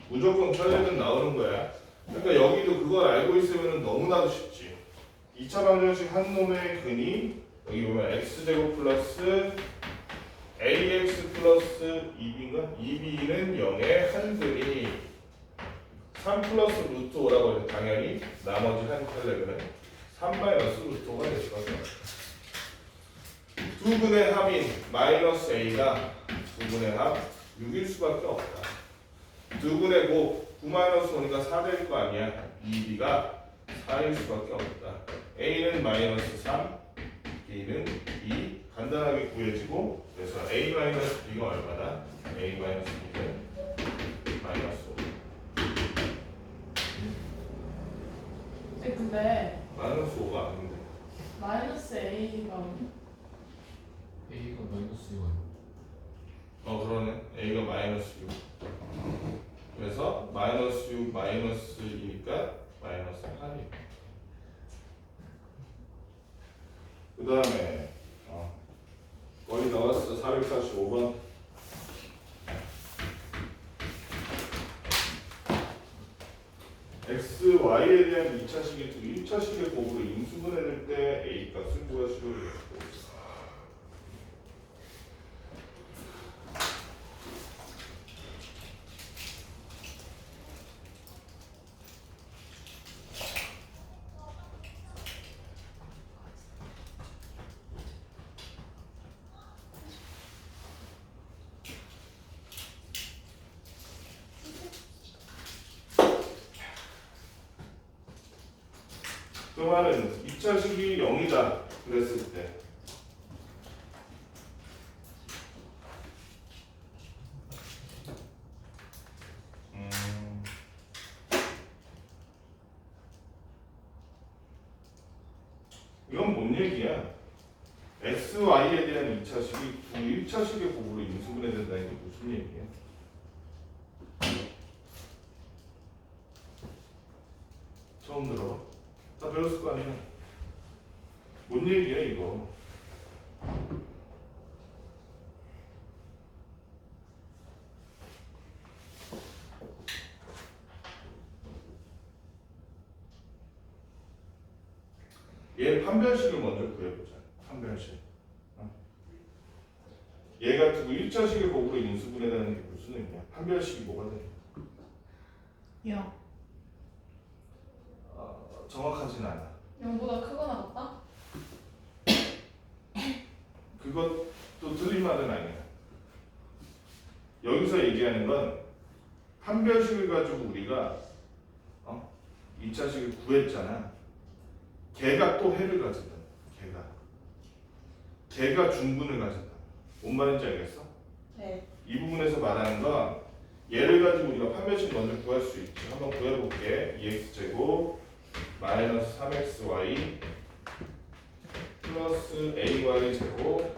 무조건 혈례근 나오는 거야. 그러니까 여기도 그걸 알고 있으면 너무나도 쉽지. 2차 방정식 한 놈의 근이 여기 보면 x제곱 플러스 ax 플러스 2b인가? 2b는 0의 한 근이 3 플러스 루트 5라고 해서 당연히 나머지 한 혈례근은 3 마이너스 루트 5가 될 수밖에 없어. 두 근의 합인 마이너스 a가 두 근의 합 6일 수밖에 없다. 두 분의 곱 9 마이너스 5니까 4 될 거 아니야. 2b가 4일 수밖에 없다. a는 마이너스 3, b는 2. 간단하게 구해지고 그래서 a 마이너스 b가 얼마다? a 마이너스 b는 마이너스 5. 근데 마이너스 5가 아닌데. 마이너스 A가 A가 마이너스 6. 그러네. a가 마이너스 6. 그래서 마이너스 6 마이너스 2니까 마이너스 8이. 그 다음에 거의 나왔어. 445번. x, y에 대한 2차식의 두 1차식의 곱으로 인수분해될 때 a 값을 구하시오. 그 말은 2차식이 0이다 그랬을 때 이건 뭔 얘기야? x, y에 대한 2차식이 두 1차식의 곱으로 인수분해된다는 게 무슨 얘기야? 처음 들어봐? 다 배웠을 거 아니야? 뭔 얘기야 이거? 얘 판별식을 먼저 구해보자. 판별식. 얘가 두고 1차식의 곱으로 인수분해되는 게 무슨 의미야? 판별식이 뭐가 돼? 0. 정확하진 않아. 0보다 크거나 같다? 그것도 틀린 말은 아니야. 여기서 얘기하는 건 판별식을 가지고 우리가 2차식을 구했잖아. 걔가 또 해를 가진다. 걔가 중분을 가진다. 뭔 말인지 알겠어? 네. 이 부분에서 말하는 건 얘를 가지고 우리가 판별식 먼저 구할 수 있지. 한번 구해볼게. 2x제곱 마이너스 3xy 플러스 ay 제곱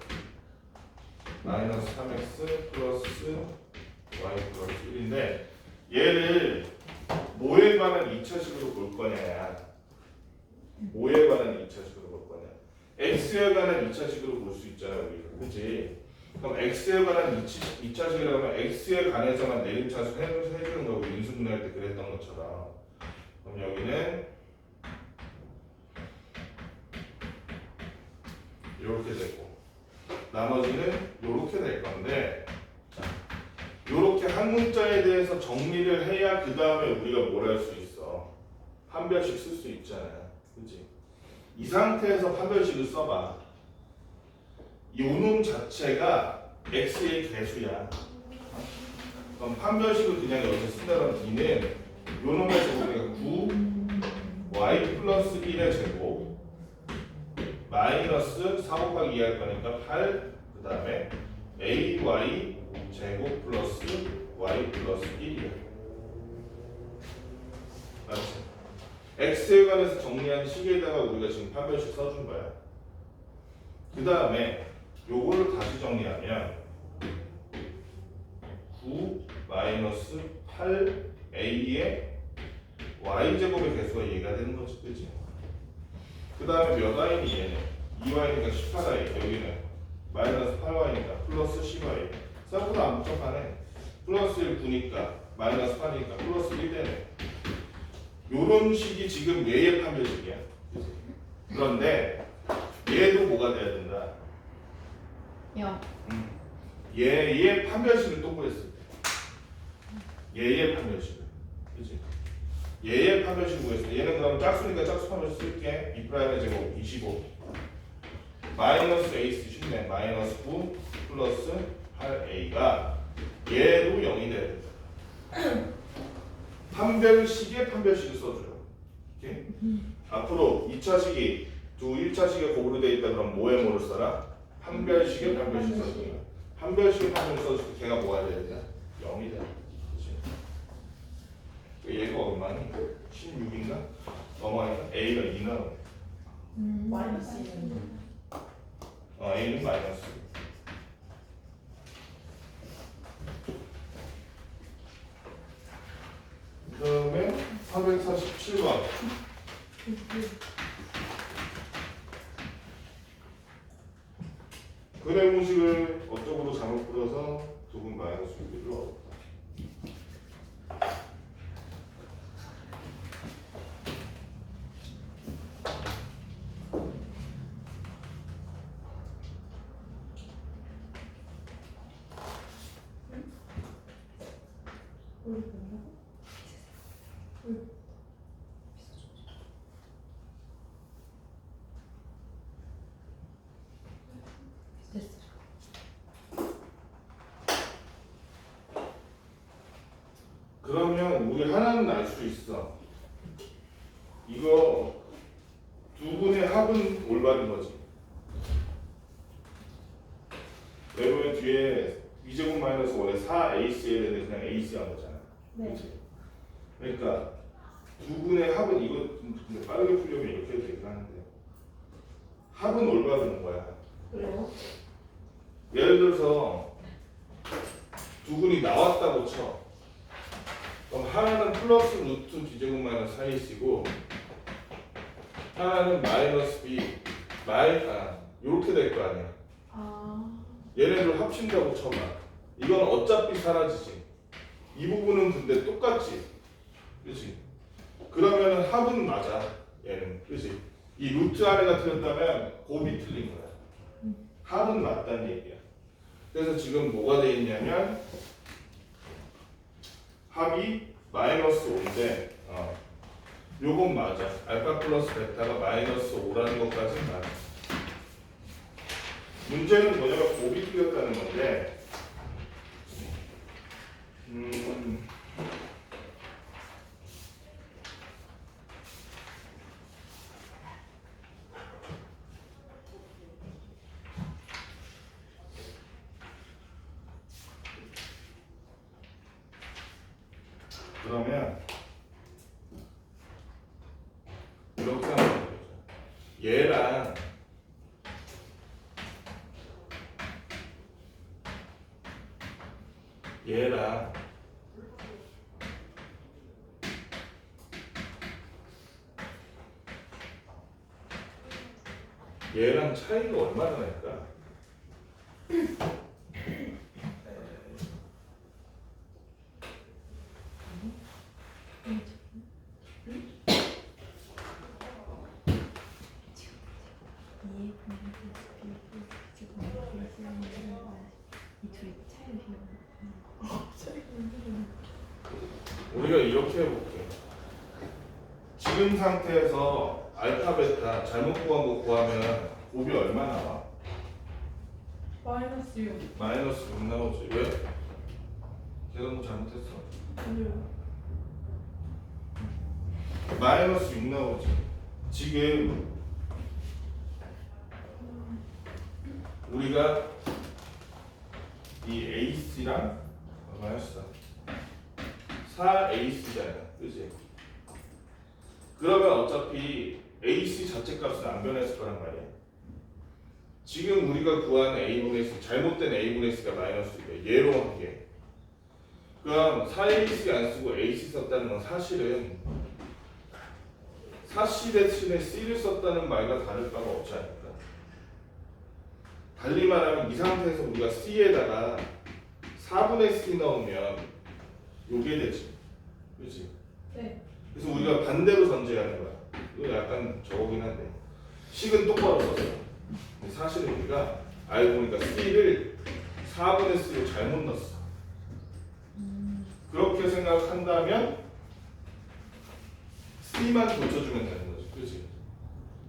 마이너스 3x 플러스 y 플러스 1인데 얘를 뭐에 관한 2차식으로 볼 거냐야. 뭐에 관한 2차식으로 볼 거냐. x에 관한 2차식으로 볼 수 있잖아 우리가. 그치? 그럼 x에 관한 2차식이라고 하면 x에 관해서만 내림차수 해주는 거고 인수분해할 때 그랬던 것처럼. 그럼 여기는 이렇게 되고 나머지는 이렇게 될 건데 이렇게 한 문자에 대해서 정리를 해야 그 다음에 우리가 뭘 할 수 있어. 판별식 쓸 수 있잖아. 그치? 이 상태에서 판별식을 써봐. 이 놈 자체가 x의 개수야. 그럼 판별식을 그냥 여기서 쓴다면 이는 요 놈의 제곱이 9 y 플러스 1의 제곱 마이너스 4 곱하기 2 할 거니까 8 그 다음에 ay 제곱 플러스 y 플러스 1이야. 맞지? x에 관해서 정리한 식에다가 우리가 지금 판별식 써준 거야. 그 다음에 요거를 다시 정리하면 9 마이너스 8a의 y제곱의 개수가 얘가 되는 거지. 그치? 그 다음에 몇 y니 얘는? 2y니까 18y. 여기는 마이너스 8y니까 플러스 10y. 생각보다 안 복잡하네. 플러스 1 9니까 마이너스 8이니까 플러스 1 되네. 요런 식이 지금 얘의 판별식이야. 그런데 얘도 뭐가 돼야 된다? 0. 얘의 판별식을 또 구했을 때 얘의 판별식을. 그치? 얘의 판별식을 구했을 때 얘는 그럼 짝수니까 짝수 판별식 쓸게. 2'의 제곱 25 마이너스 a 쉽네. 마이너스 9 플러스 8a가 얘도 0이 돼야 된다. 판별식에 판별식을 써줘요. 오케이? 앞으로 2차식이 1차식에 고부로 되어 있다 그러면 뭐에 뭐를 써라? 판별식에 판별식 써줘요. 판별식에 판별식 써줄 때 걔가 뭐가 돼야 돼? 0이 돼. 그치? 얘가 얼마니? 16인가? 넘어가니까 A가 2 나오네. 마이너스 2. A는 마이너스. 그 다음에 447번. 근의 공식을 어쪽으로 잘못 풀어서 두분 마이너스 6을 얻었다. 됐어. 그러면 우리 하나는 알 수 있어. 이거 두 분의 합은 올바른 거지. 왜냐면 뒤에 2제곱 마이너스 원래 4ac에 되는데 그냥 ac 한 거잖아. 네. 그치? 그러니까 두 분의 합은 이거 근데 빠르게 풀려면 이렇게 해도 되긴 하는데 합은 올바른 거야. 그래요? 예를 들어서 두 분이 나왔다고 쳐. 그럼 하나는 플러스 루트 b제곱 마이너스 4ac고 하나는 마이너스 b 이렇게 될 거 아니야. 아. 얘네들 합친다고 쳐봐. 이건 어차피 사라지지. 이 부분은 근데 똑같지. 그치? 그러면 합은 맞아. 얘는. 그치? 이 루트 아래가 틀렸다면 곱이 틀린 거야. 합은 맞다는 얘기야. 그래서 지금 뭐가 돼 있냐면 합이 마이너스 5인데 요건 맞아. 알파 플러스 베타가 마이너스 5라는 것까지는 맞아. 문제는 뭐냐면 곱이 틀렸다는 건데 그러면 이렇게 하면 되죠. 얘랑 얘랑 차이가 얼마나 날까? 우리가 이렇게 해볼게. 지금 상태에서 알파 베타 잘못 구한 거 구하면 곱이 얼마 나와? 마이너스 6. 마이너스 6 나오지. 왜? 계산 뭐 잘못했어. 아니요. 마이너스 6 나오지. 지금 우리가 이 AC랑 얼마였어? 4AC잖아. 그지? 그러면 어차피 AC 자체 값은 안 변했을 거란 말이야. 지금 우리가 구한 A분의 C, 잘못된 A분의 C가 마이너스 6이야. 얘로 한 게. 그럼 4AC 안 쓰고 AC 썼다는 건 사실은 4C 대신에 C를 썼다는 말과 다를 바가 없지 않을까? 달리 말하면 이 상태에서 우리가 C에다가 4분의 C 넣으면 요게 되지. 그렇지? 네. 그래서 우리가 반대로 전제하는 거야. 이거 약간 저거긴 한데 식은 똑바로 썼어. 근데 사실은 우리가 알고 보니까 C를 4분의 C로 잘못 넣었어. 그렇게 생각한다면 C만 고쳐주면 되는 거지. 그렇지?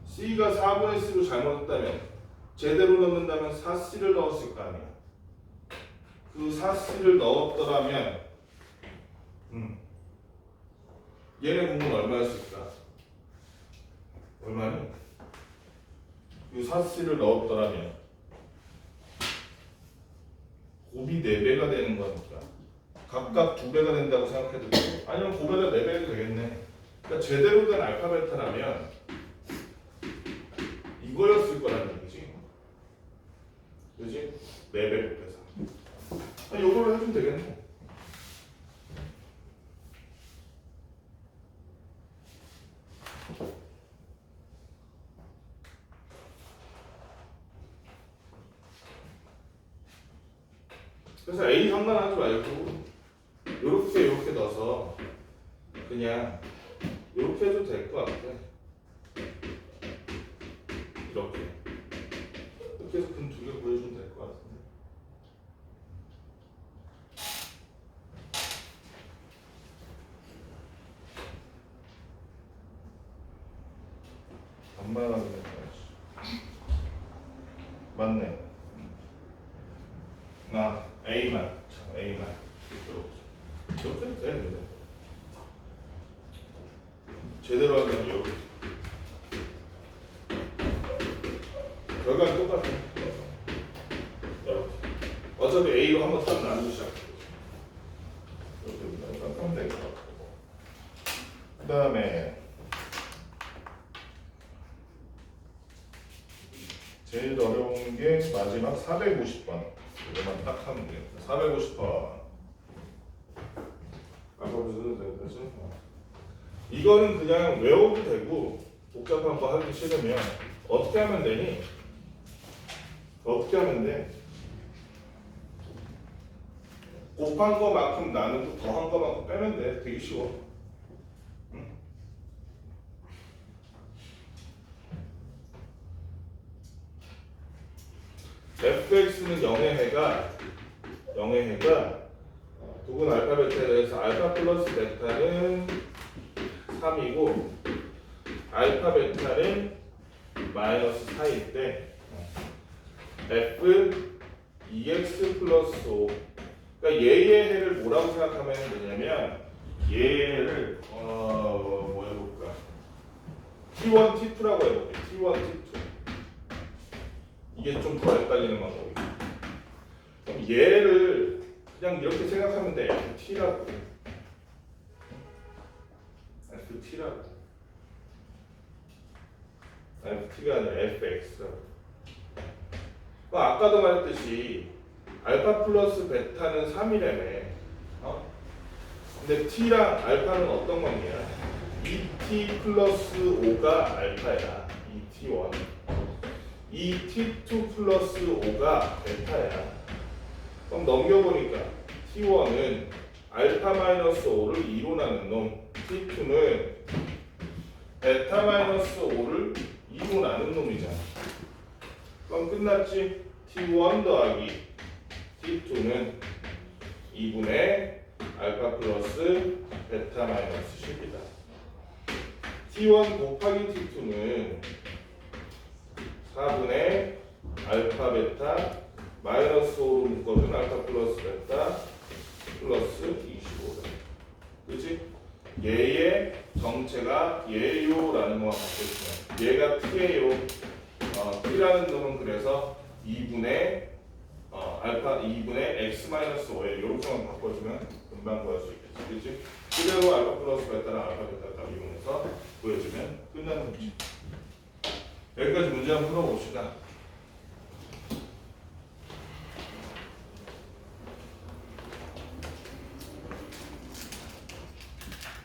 C가 4분의 C로 잘못 넣었다면 제대로 넣는다면 4C를 넣었을 거 아니야. 그 4C를 넣었더라면 얘네 공은 얼마였을까? 얼마니? 이 사씨를 넣었더라면 곱이 4배가 되는 거니까 각각 2배가 된다고 생각해도 되고 아니면 곱에다 4배도 되겠네. 그러니까 제대로 된 알파 베타라면 이거였을 거라는 얘기지. 그지? 4배 곱해서 요거를 해주면 되겠네. 그래서 A 상관하지 말고 요렇게 넣어서 그냥 요렇게 해도 될 것 같아. 이렇게 해서 근 2개 보여주면 될 것 같은데. 반말하게 해야지. 맞네. A만. A만. 이렇게 해도 돼. 제대로 하면 이렇게. 결과는 똑같아. 이렇게. 어차피 A로 한번 딱 나누기 시작해. 이렇게 하면 될 것 같고. 그 다음에 제일 어려운 게 마지막 450번. 이거만 딱 하면 되겠다. 450번. 아까 무슨 되지? 이거는 그냥 외워도 되고 복잡한 거 하기 싫으면 어떻게 하면 되니? 어떻게 하면 돼? 곱한 거만큼 나누고 더한 거만큼 빼면 돼. 되게 쉬워. fx는 0의 해가 두근 알파 베타에 대해서 알파 플러스 베타는 3이고 알파 베타는 마이너스 4일 때 f 2x 플러스 5 그러니까 얘의 해를 뭐라고 생각하면 되냐면 얘의 해를 뭐 해볼까 t1, t2라고 해볼게. t1, t2 이게 좀 더 헷갈리는 방법이에요. 그럼 얘를 그냥 이렇게 생각하면 돼. ft라고. ft라고. ft가 아니라 fx라고. 아까도 말했듯이 알파 플러스 베타는 3이라며. 근데 t랑 알파는 어떤 관계야? 2t 플러스 5가 알파야. 2t1. 이 t2 플러스 5가 베타야. 그럼 넘겨보니까 t1은 알파 마이너스 5를 2로 나눈 놈, t2는 베타 마이너스 5를 2로 나눈 놈이잖아. 그럼 끝났지? t1 더하기 t2는 2분의 알파 플러스 베타 마이너스 10이다. t1 곱하기 t2는 4분의 알파 베타 마이너스 5로 묶어준 알파 플러스 베타 플러스 25다. 그치? 얘의 정체가 얘요라는 것만 바꿔주면 얘가 t예요. t라는 놈은 그래서 2분의 알파 2분의 x 마이너스 5에 이렇게만 바꿔주면 금방 구할 수 있겠지. 그치? 그대로 알파 플러스 베타랑 알파 베타를 이용해서 보여주면 끝나는 문제. 여기까지 문제 한번 풀어봅시다.